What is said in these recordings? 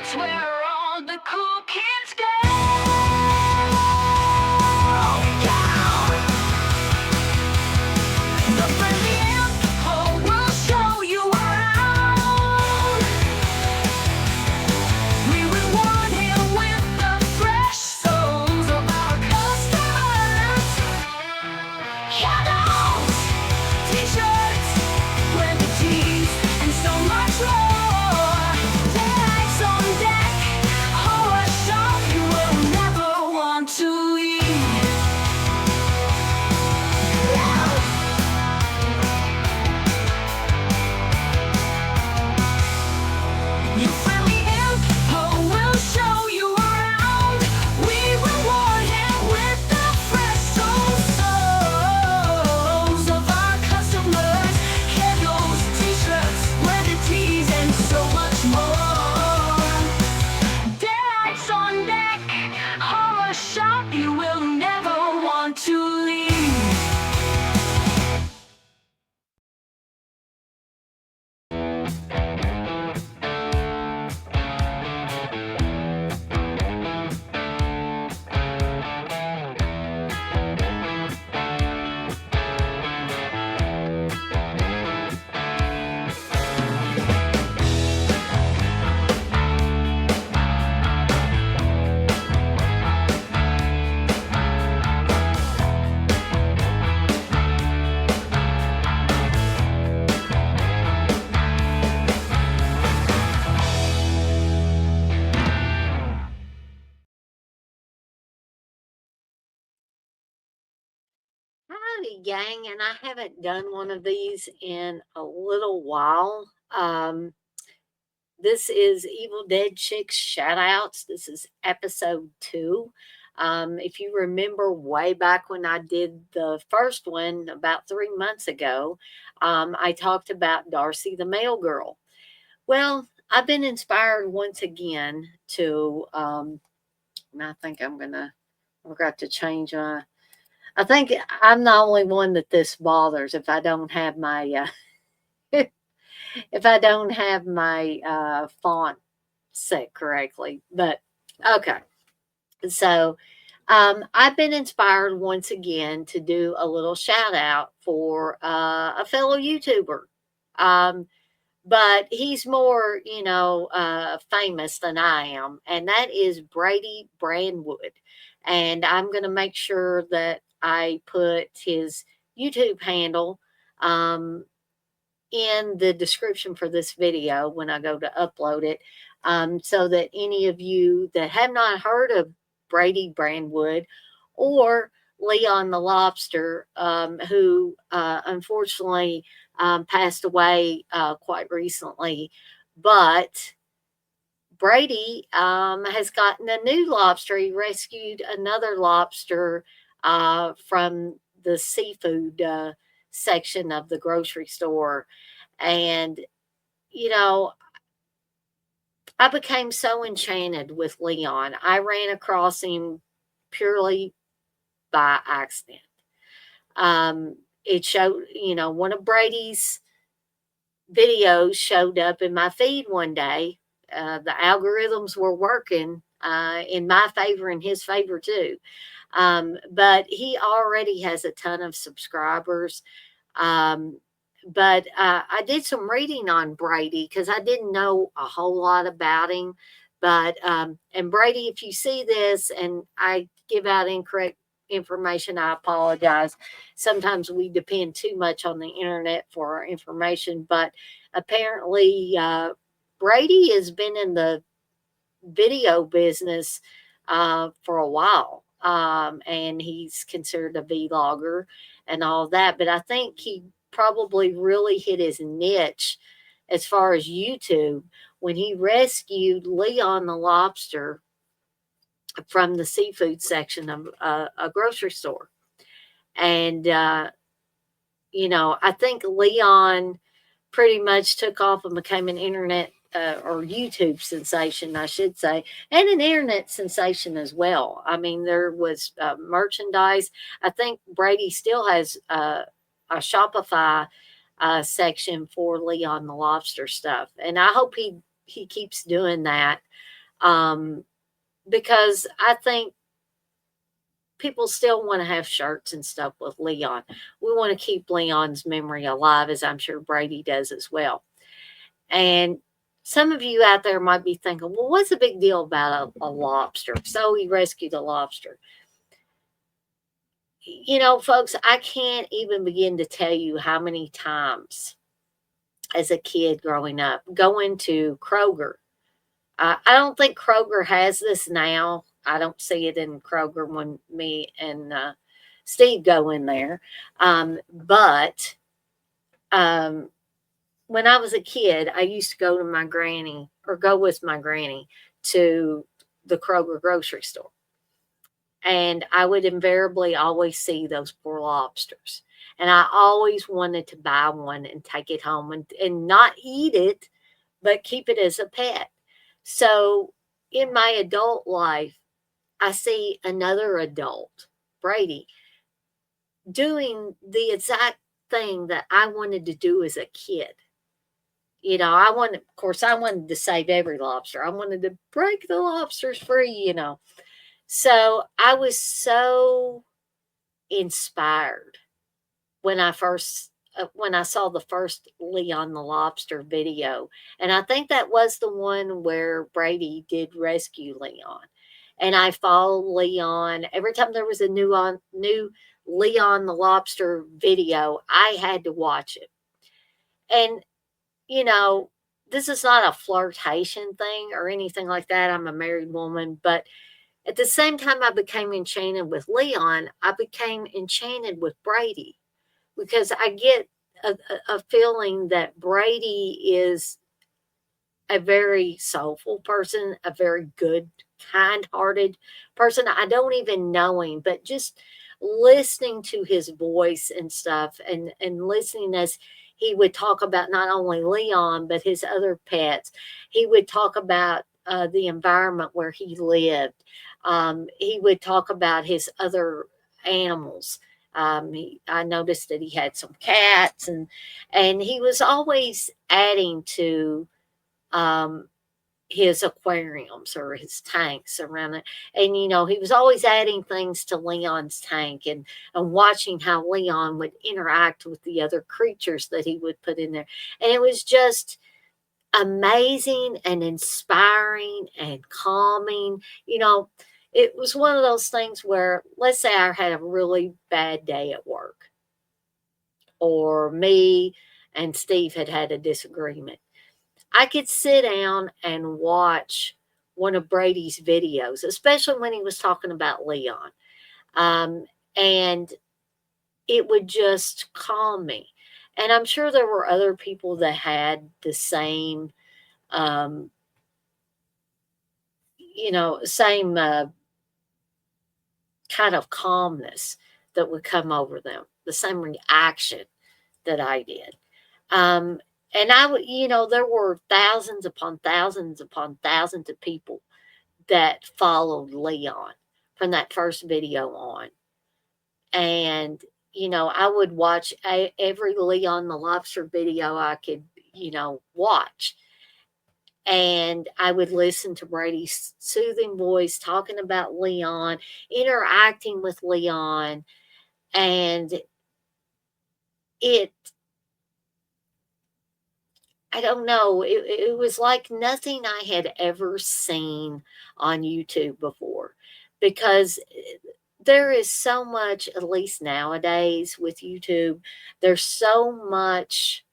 Shoutouts, where all the cool kids go. The friendly info will show you around. We reward him with the fresh souls of our customers. Shoutouts, t-shirts, Brady tees, and so much more. Tags on deck, horror shop you will never want to leave. Your friendly info will show you around. We reward him with the fresh souls of our customers. Candles, t-shirts, blended teas, and so much more. Dads on deck, horror shop you will never want to leave. Howdy, gang, and I haven't done one of these in a little while. This is Evil Dead Chicks Shoutouts. This is episode 2. If you remember way back when I did the first one about 3 months ago, I talked about Darcy the Mail Girl. Well, I've been inspired once again to, and I think I forgot to change my. I think I'm the only one that this bothers if I don't have my if I don't have my font set correctly. But okay, so I've been inspired once again to do a little shout out for a fellow YouTuber. Um, but he's more, famous than I am, and that is Brady Brandwood. And I'm going to make sure that I put his YouTube handle um, in the description for this video when I go to upload it, so that any of you that have not heard of Brady Brandwood or Leon the Lobster, who unfortunately passed away quite recently, but Brady has gotten a new lobster. He rescued another lobster from the seafood section of the grocery store. And, you know, I became so enchanted with Leon. I ran across him purely by accident. It showed, one of Brady's videos showed up in my feed one day. The algorithms were working in my favor and his favor too. But he already has a ton of subscribers. But I did some reading on Brady because I didn't know a whole lot about him. But, and Brady, if you see this and I give out incorrect information, I apologize. Sometimes we depend too much on the internet for our information, but apparently, Brady has been in the video business for a while. And he's considered a vlogger and all that. But I think he probably really hit his niche as far as YouTube when he rescued Leon the lobster from the seafood section of a grocery store. And, I think Leon pretty much took off and became an internet or YouTube sensation, I should say, and an internet sensation as well. I mean, there was merchandise. I think Brady still has a Shopify section for Leon the Lobster stuff, and I hope he keeps doing that. um, because I think people still want to have shirts and stuff with Leon. We want to keep Leon's memory alive, as I'm sure Brady does as well. And some of you out there might be thinking, well, what's the big deal about a lobster? So he rescued a lobster. Folks, I can't even begin to tell you how many times as a kid growing up going to Kroger. I don't think Kroger has this now. I don't see it in Kroger when me and Steve go in there. But when I was a kid, I used to go to my granny or go with my granny to the Kroger grocery store. And I would invariably always see those poor lobsters. And I always wanted to buy one and take it home and not eat it, but keep it as a pet. So in my adult life, I see another adult, Brady, doing the exact thing that I wanted to do as a kid. I wanted to save every lobster. I wanted to break the lobsters free. So I was so inspired when I saw the first Leon the Lobster video. And I think that was the one where Brady did rescue Leon. And I followed Leon. Every time there was a new Leon the Lobster video, I had to watch it. And, you know, this is not a flirtation thing or anything like that. I'm a married woman, but at the same time I became enchanted with Leon, I became enchanted with Brady because I get a feeling that Brady is a very soulful person, a very good, kind hearted person. I don't even know him, but just listening to his voice and stuff and listening as he would talk about not only Leon, but his other pets. He would talk about the environment where he lived. He would talk about his other animals. I noticed that he had some cats, and he was always adding to um, his aquariums or his tanks around it. And he was always adding things to Leon's tank and watching how Leon would interact with the other creatures that he would put in there. And it was just amazing and inspiring and calming. It was one of those things where, let's say I had a really bad day at work, or me and Steve had a disagreement. I could sit down and watch one of Brady's videos, especially when he was talking about Leon. Um, and it would just calm me. And I'm sure there were other people that had the same, um, same kind of calmness that would come over them, the same reaction that I did. Um, and there were thousands upon thousands of people that followed Leon from that first video on. And, I would watch every Leon the Lobster video I could, watch. And I would listen to Brady's soothing voice talking about Leon, interacting with Leon. And it, I don't know, it was like nothing I had ever seen on YouTube before, because there is so much, at least nowadays with YouTube, there's so much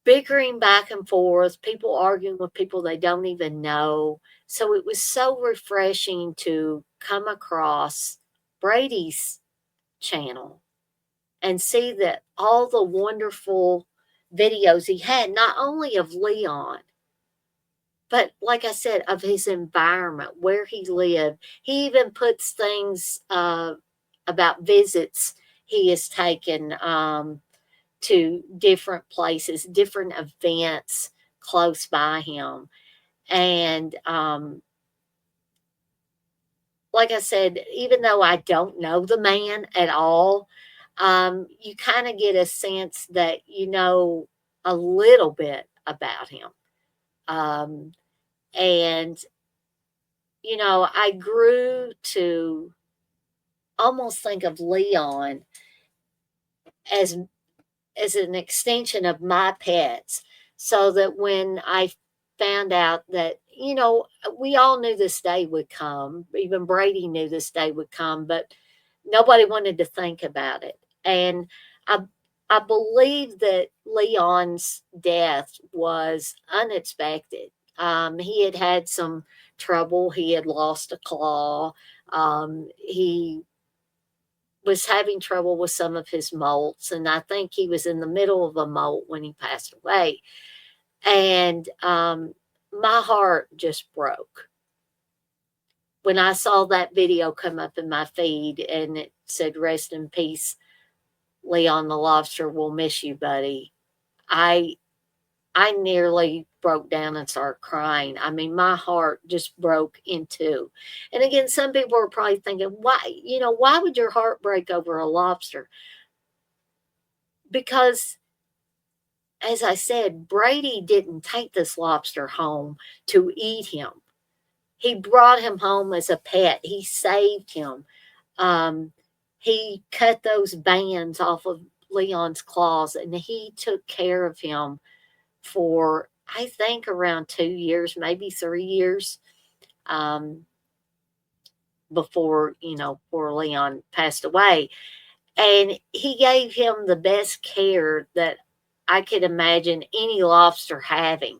bickering back and forth, people arguing with people they don't even know. So it was so refreshing to come across Brady's channel and see that all the wonderful videos he had, not only of Leon, but like I said, of his environment, where he lived. He even puts things about visits he has taken to different places, different events close by him. And like I said, even though I don't know the man at all, you kind of get a sense that you know a little bit about him. Um, And, I grew to almost think of Leon as an extension of my pets, so that when I found out that, we all knew this day would come, even Brady knew this day would come, but nobody wanted to think about it. And I I believe that Leon's death was unexpected. He had had some trouble. He had lost a claw. He was having trouble with some of his molts, and I think he was in the middle of a molt when he passed away. And my heart just broke when I saw that video come up in my feed, and it said, "Rest in peace, Leon the lobster. We'll miss you, buddy." I I nearly broke down and started crying. I mean, my heart just broke in two. And again, some people are probably thinking, why would your heart break over a lobster? Because, as I said, Brady didn't take this lobster home to eat him. He brought him home as a pet. He saved him. Um, he cut those bands off of Leon's claws, and he took care of him for, I think, around 2 years, maybe 3 years, um, before, poor Leon passed away. And he gave him the best care that I could imagine any lobster having.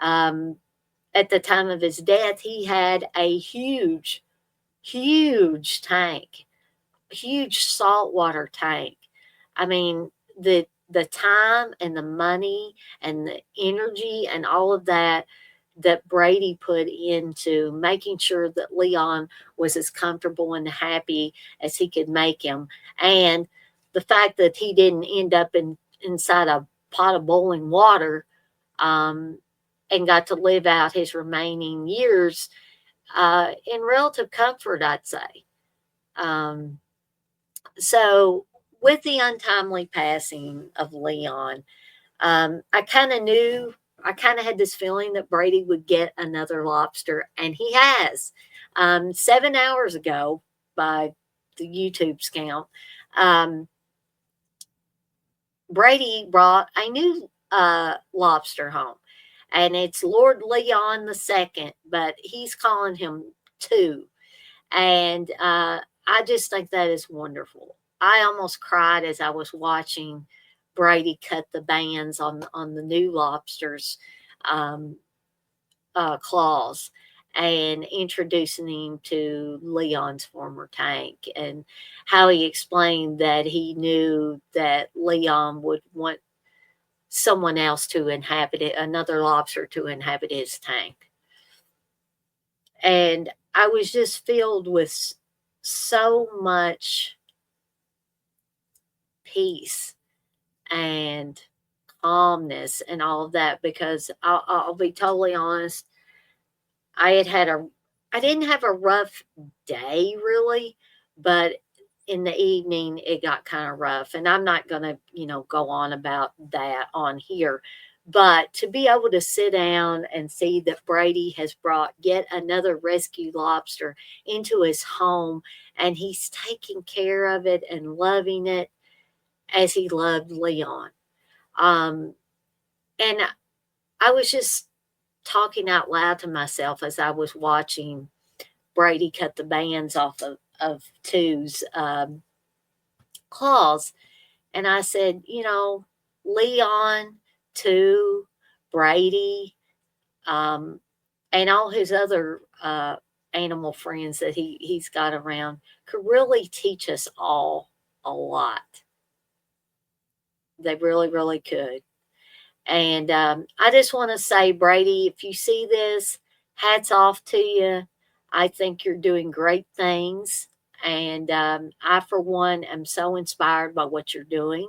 Um, at the time of his death, he had a huge, huge tank, huge saltwater tank. I mean, the time and the money and the energy and all of that Brady put into making sure that Leon was as comfortable and happy as he could make him. And the fact that he didn't end up inside a pot of boiling water, um, and got to live out his remaining years in relative comfort, I'd say. Um, so, with the untimely passing of Leon, I kind of knew, I kind of had this feeling that Brady would get another lobster, and he has. 7 hours ago, by the YouTube's count, um, Brady brought a new lobster home, and it's Lord Leon the second, but he's calling him two. And I just think that is wonderful. I almost cried as I was watching Brady cut the bands on the new lobsters, um, claws, and introducing him to Leon's former tank, and how he explained that he knew that Leon would want someone else to inhabit it, another lobster to inhabit his tank. And I was just filled with so much peace and calmness and all of that, because I'll be totally honest, I had had a I didn't have a rough day really, but in the evening it got kind of rough, and I'm not going to, go on about that on here. But to be able to sit down and see that Brady has brought yet another rescue lobster into his home, and he's taking care of it and loving it as he loved Leon. Um, and I was just talking out loud to myself as I was watching Brady cut the bands off of Two's claws. And I said, Leon, Two, Brady, um, and all his other animal friends that he's got around could really teach us all a lot. They really, really could. And I just want to say, Brady, if you see this, hats off to you. I think you're doing great things. And I, for one, am so inspired by what you're doing.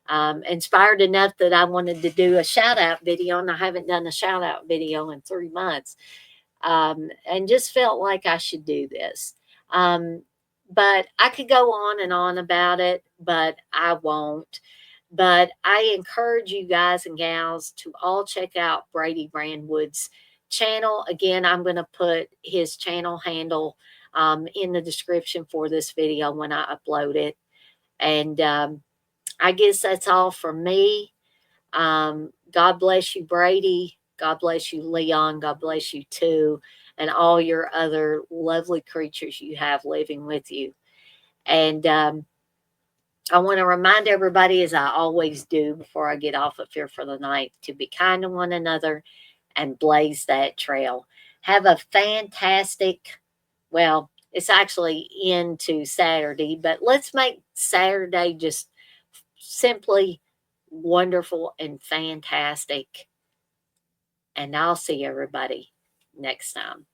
Inspired enough that I wanted to do a shout out video, and I haven't done a shout out video in 3 months, and just felt like I should do this. Um, but I could go on and on about it, but I won't. But I encourage you guys and gals to all check out Brady Brandwood's channel. Again, I'm going to put his channel handle in the description for this video when I upload it. And I guess that's all from me. God bless you, Brady. God bless you, Leon. God bless you, too. And all your other lovely creatures you have living with you. And I want to remind everybody, as I always do before I get off of here for the night, to be kind to one another and blaze that trail. Have a fantastic, well, it's actually into Saturday, but let's make Saturday just simply wonderful and fantastic. And I'll see everybody next time.